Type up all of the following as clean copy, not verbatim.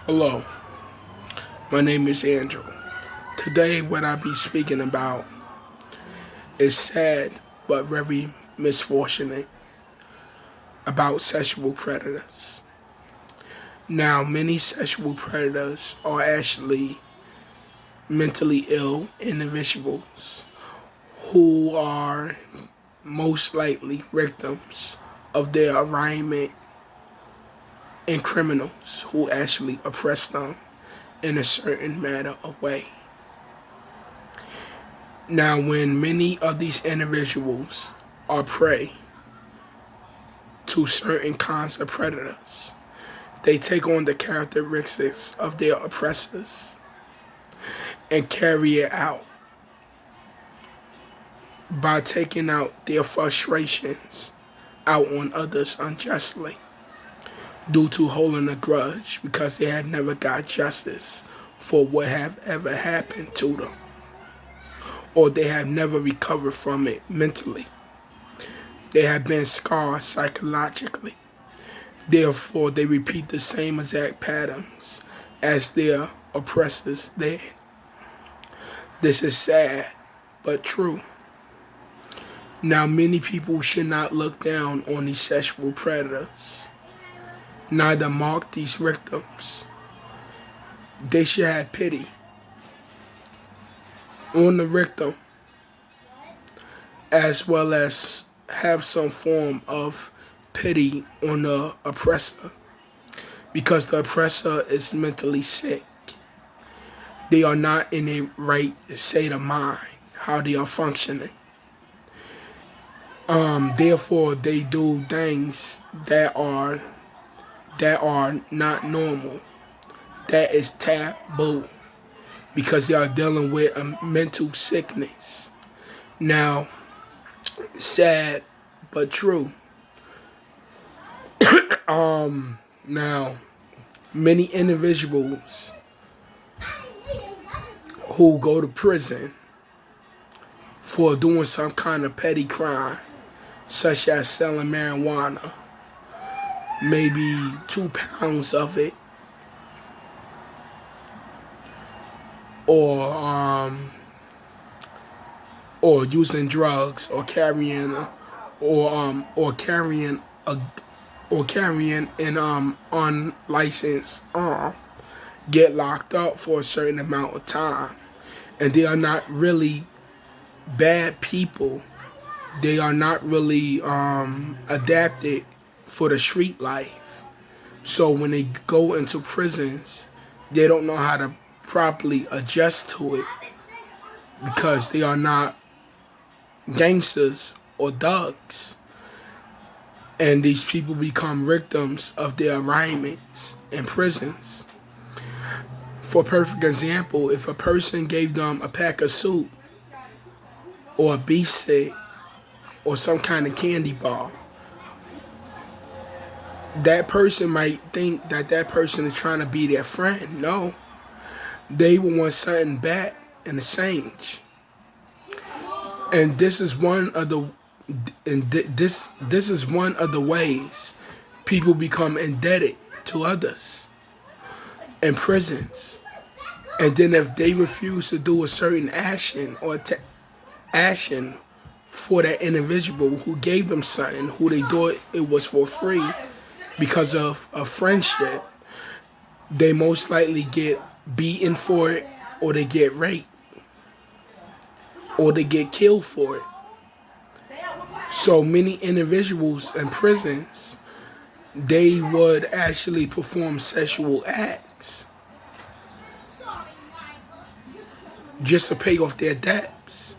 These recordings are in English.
Hello, my name is Andrew. Today, what I'll be speaking about is sad but very misfortunate about sexual predators. Now, many sexual predators are actually mentally ill individuals who are most likely victims of their environment and criminals who actually oppress them in a certain manner of way. Now, when many of these individuals are prey to certain kinds of predators, they take on the characteristics of their oppressors and carry it out by taking out their frustrations out on others unjustly due to holding a grudge because they had never got justice for what have ever happened to them, or they have never recovered from it mentally. They have been scarred psychologically. Therefore, they repeat the same exact patterns as their oppressors did. This is sad, but true. Now, many people should not look down on these sexual predators, neither mock these victims. They should have pity on the victim, as well as have some form of pity on the oppressor, because the oppressor is mentally sick. They are not in a right state of mind, how they are functioning. Therefore, they do things that are not normal, that is taboo, because they are dealing with a mental sickness. Now, sad but true. Now, many individuals who go to prison for doing some kind of petty crime, such as selling marijuana, maybe 2 pounds of it, or using drugs, or carrying an unlicensed arm, get locked up for a certain amount of time, and they are not really bad people. They are not really adapted for the street life. So when they go into prisons, they don't know how to properly adjust to it, because they are not gangsters or thugs. And these people become victims of their environments in prisons. For a perfect example, if a person gave them a pack of soup or a beef stick or some kind of candy bar, that person might think that that person is trying to be their friend. No, they will want something back in exchange. And this is one of the this is one of the ways people become indebted to others in prisons. And then if they refuse to do a certain action or action for that individual who gave them something, who they thought it was for free because of a friendship, they most likely get beaten for it, or they get raped, or they get killed for it. So many individuals in prisons, they would actually perform sexual acts just to pay off their debts.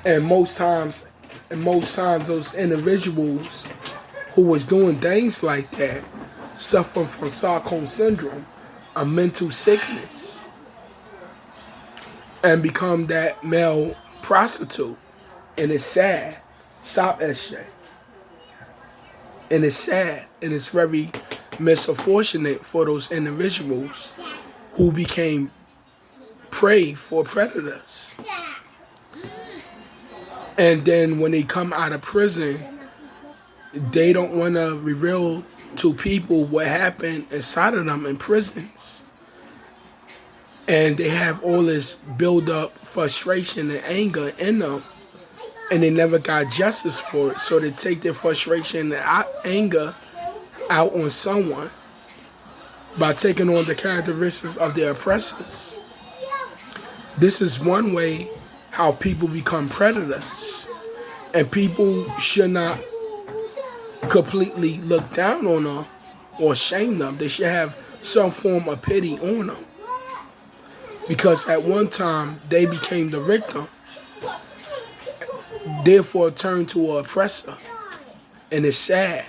And most times those individuals who was doing things like that suffer from Stockholm syndrome, a mental sickness, and become that male prostitute. And it's sad. Stop that shit. And it's sad, and it's very misfortunate for those individuals who became prey for predators. And then when they come out of prison, they don't want to reveal to people what happened inside of them in prisons. And they have all this build up frustration and anger in them. And they never got justice for it. So they take their frustration and anger out on someone by taking on the characteristics of their oppressors. This is one way how people become predators. And people should not completely look down on them or shame them. They should have some form of pity on them. Because at one time, they became the victim, therefore turned to an oppressor. And it's sad.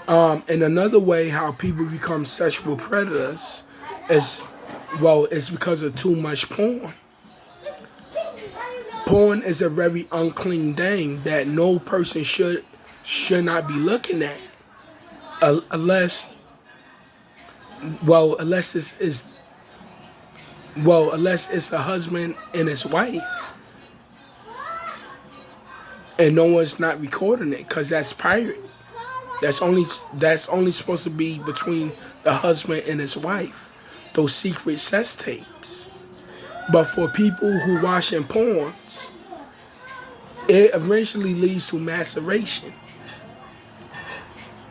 And another way how people become sexual predators is, well, it's because of too much porn. Porn is a very unclean thing that no person should not be looking at, unless it's a husband and his wife, and no one's not recording it, because that's pirate. That's only supposed to be between the husband and his wife, those secret sex tapes. But for people who watch in porns, it eventually leads to masturbation.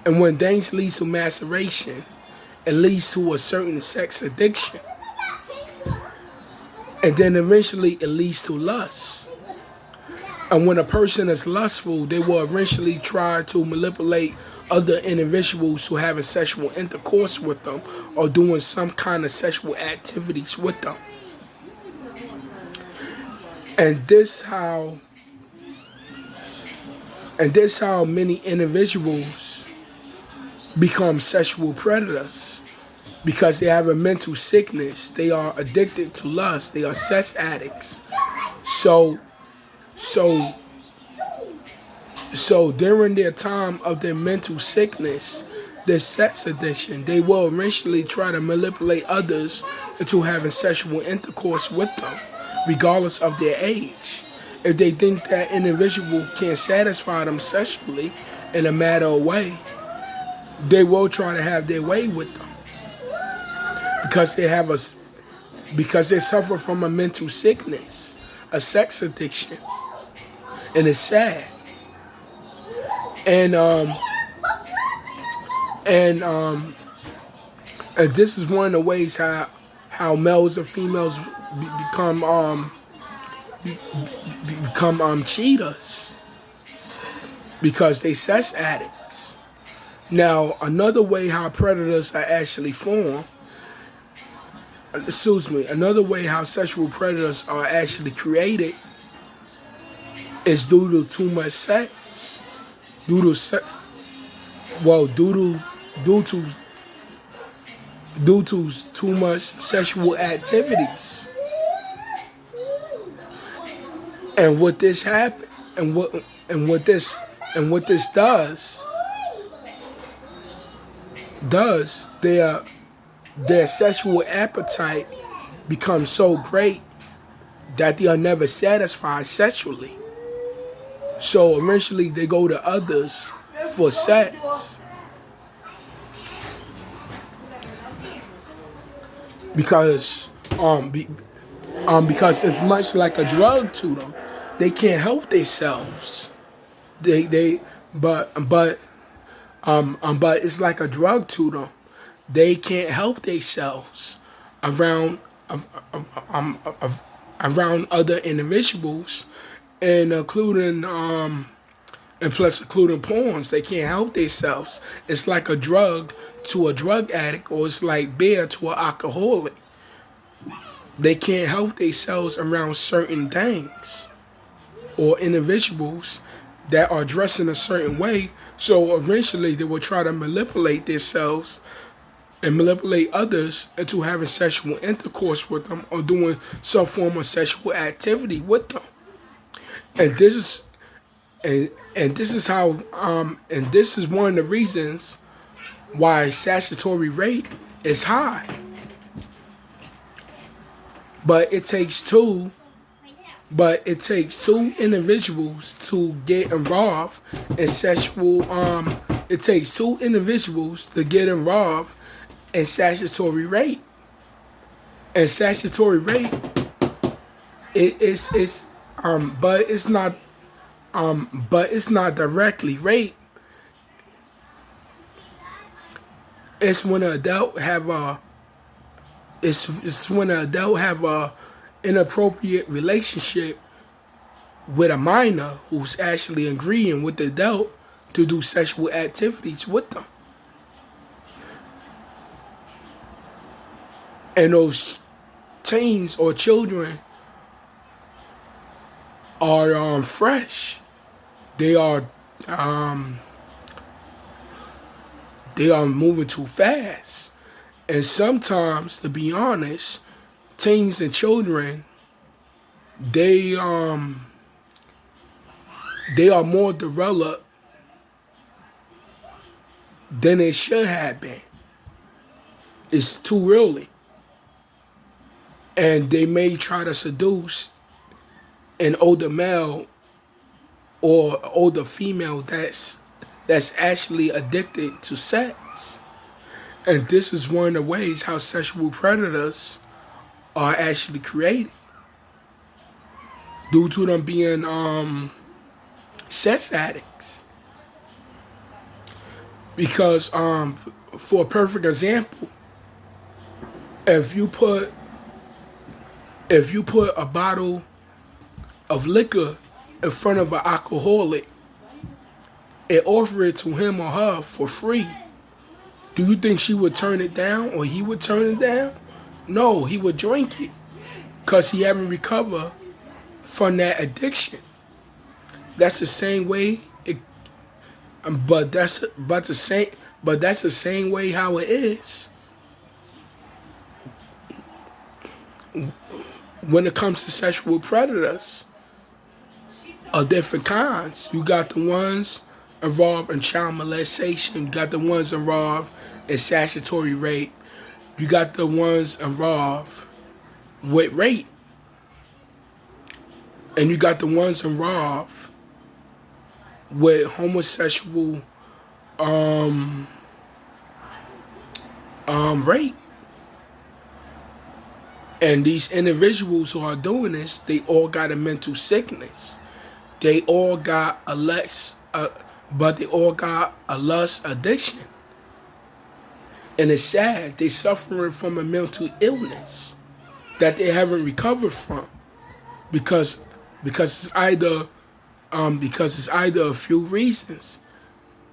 And when things lead to masturbation, it leads to a certain sex addiction. And then eventually it leads to lust. And when a person is lustful, they will eventually try to manipulate other individuals who having sexual intercourse with them or doing some kind of sexual activities with them. And this how many individuals become sexual predators, because they have a mental sickness. They are addicted to lust. They are sex addicts. So during their time of their mental sickness, their sex addiction, they will eventually try to manipulate others into having sexual intercourse with them, regardless of their age. If they think that individual can satisfy them sexually in a matter of way, they will try to have their way with them, because they suffer from a mental sickness, a sex addiction, and it's sad. And this is one of the ways how males and females become cheaters, because they sex addicts. Now, another way how predators are actually formed, another way how sexual predators are actually created is due to too much sex. Due to too much sexual activities. And what this happen and what this does their sexual appetite becomes so great that they are never satisfied sexually. So eventually they go to others for sex. Because it's much like a drug to them. They can't help themselves. But it's like a drug to them. They can't help themselves around other individuals, and including porns. They can't help themselves. It's like a drug to a drug addict, or it's like beer to an alcoholic. They can't help themselves around certain things or individuals that are dressed in a certain way. So eventually they will try to manipulate themselves and manipulate others into having sexual intercourse with them or doing some form of sexual activity with them. And this is one of the reasons why statutory rape is high. But it takes two individuals to get involved in sexual It takes two individuals to get involved in statutory rape. And statutory rape, but it's not directly rape. It's when an adult have a it's when an adult have a inappropriate relationship with a minor who's actually agreeing with the adult to do sexual activities with them. And those teens or children are fresh. They are moving too fast. And sometimes, to be honest, teens and children, they are more developed than they should have been. It's too early. And they may try to seduce an older male or older female that's actually addicted to sex. And this is one of the ways how sexual predators are actually created. Due to them being sex addicts. Because for a perfect example, if you put a bottle of liquor in front of an alcoholic and offer it to him or her for free, do you think she would turn it down or he would turn it down? No, he would drink it because he haven't recovered from that addiction. That's the same way. That's the same way how it is when it comes to sexual predators of different kinds. You got the ones involved in child molestation. You got the ones involved in statutory rape. You got the ones involved with rape. And you got the ones involved with homosexual rape. And these individuals who are doing this, they all got a mental sickness. They all got a lust addiction. And it's sad. They suffering from a mental illness that they haven't recovered from. Because it's either a few reasons.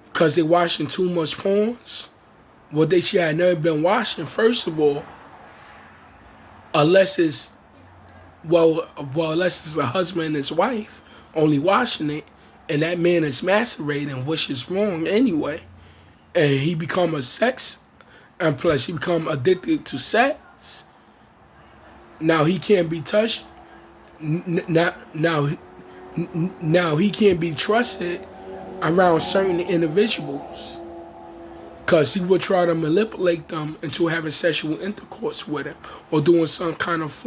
Because they're watching too much porns. Well, they should have never been watching, first of all. Unless it's a husband and his wife only watching it, and that man is masturbating, which is wrong anyway. And he become and plus he become addicted to sex. Now he can't be touched. Now he can't be trusted around certain individuals. Because he would try to manipulate them into having sexual intercourse with him, or doing some kind of,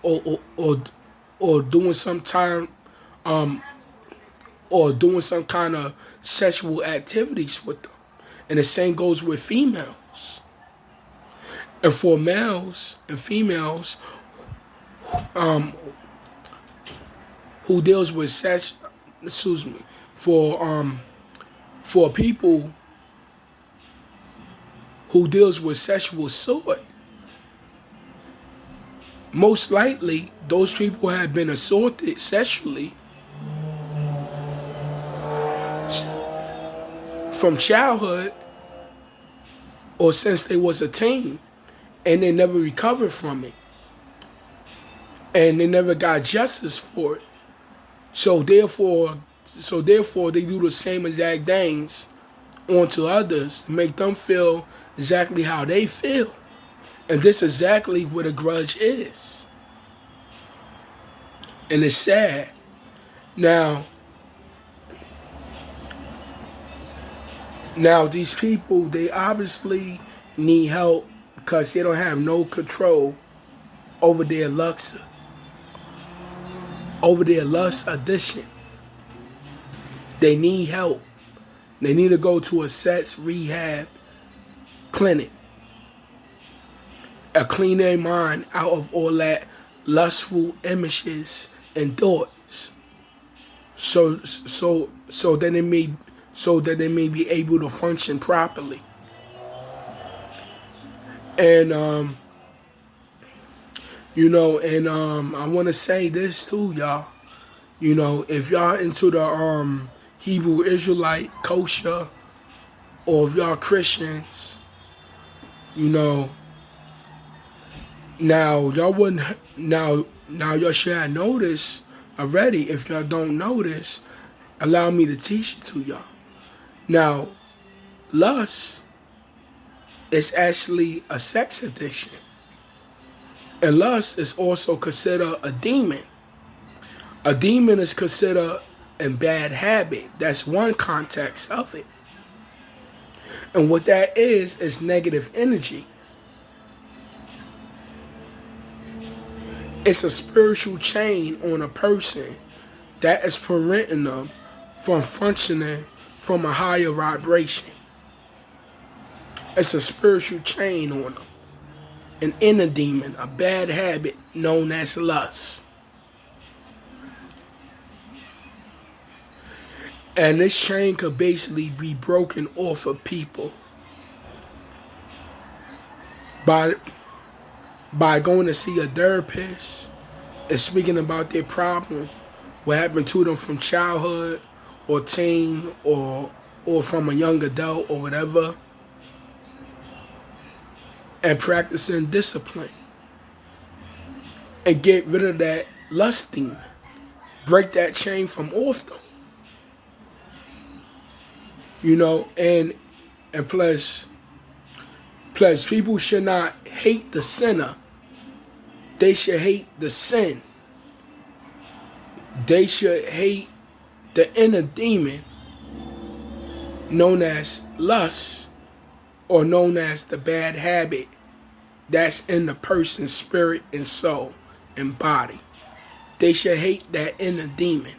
or doing some time, or doing some kind of sexual activities with them. And the same goes with females. And for males and females, who deals with sex, for people who deals with sexual assault, most likely those people have been assaulted sexually from childhood or since they was a teen, and they never recovered from it, and they never got justice for it. So therefore they do the same exact things onto others to make them feel exactly how they feel. And this is exactly what a grudge is. And it's sad. Now these people, they obviously need help because they don't have no control over their lust addiction. They need help. They need to go to a sex rehab clinic and clean their mind out of all that lustful images and thoughts, so that they may be able to function properly. And I want to say this too, y'all. If y'all into the Hebrew Israelite culture, or if y'all Christians, now y'all wouldn't now y'all should have noticed already. If y'all don't notice, allow me to teach it to y'all. Now, lust is actually a sex addiction. And lust is also considered a demon. A demon is considered a bad habit. That's one context of it. And what that is negative energy. It's a spiritual chain on a person that is preventing them from functioning from a higher vibration. It's a spiritual chain on them. An inner demon, a bad habit known as lust. And this chain could basically be broken off of people by going to see a therapist and speaking about their problem, what happened to them from childhood or teen or from a young adult or whatever, and practicing discipline and get rid of that lusting, break that chain from off them. And plus people should not hate the sinner. They should hate the sin. They should hate the inner demon known as lust, or known as the bad habit that's in the person's spirit and soul and body. They should hate that inner demon.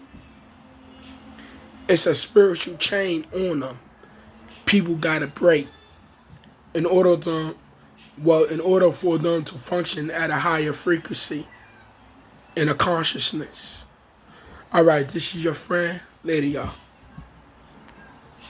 It's a spiritual chain on them. People gotta break in order for them to function at a higher frequency in a consciousness. All right, this is your friend. Later, y'all.